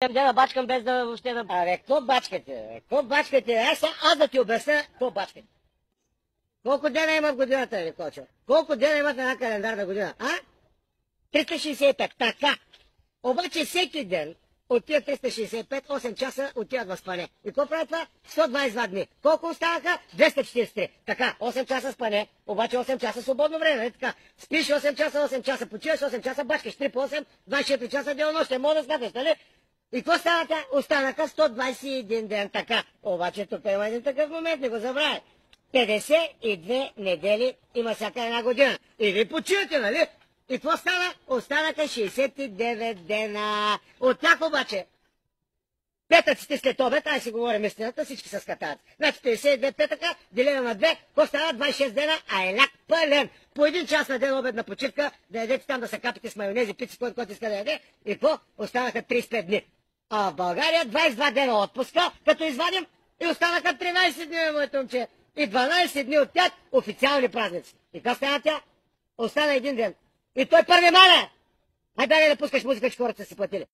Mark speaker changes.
Speaker 1: дена бачкам без да въобще да...
Speaker 2: Абе, какво бачкате? Какво бачкате? Аз да ти обясня, какво бачкате? Колко дена има в годината, или Кочо? Колко дена има в една календарна година, а? 365, така. Обаче всеки ден от тия 365, 8 часа отиват в спане. И какво прави това? 122 дни. Колко останаха? 243. Така, 8 часа спане, обаче 8 часа свободно време. Така, спиш 8 часа, 8 часа, почиваш 8 часа, бачкаш 3 по 8, 24 часа денонощие. Мога да смяташ, нали? И какво станаха? Останаха 121 ден. Така, обаче тук има един такъв момент, не го забравяй. 52 недели има всяка една година. И ви почивате, нали? И какво стана? Останаха 69 дена. От тях обаче, петъците след обед, ай си говорим истината, всички са скатат. Значи 52 петъка, делено на 2, какво става? 26 дена, а е ляк пълен. По един час на ден обедна почивка, да ядете там да се капите с майонези, пици, който иска да яде. И какво? Останаха 35 дни. А в България 22 дена отпуска, като извадим, и останаха 13 дни, моето момче. И 12 дни от тях официални празници. И какво стана тя? Остана един ден. И той първи маля! Ай, дай да пускаш музика, че хората са си платили.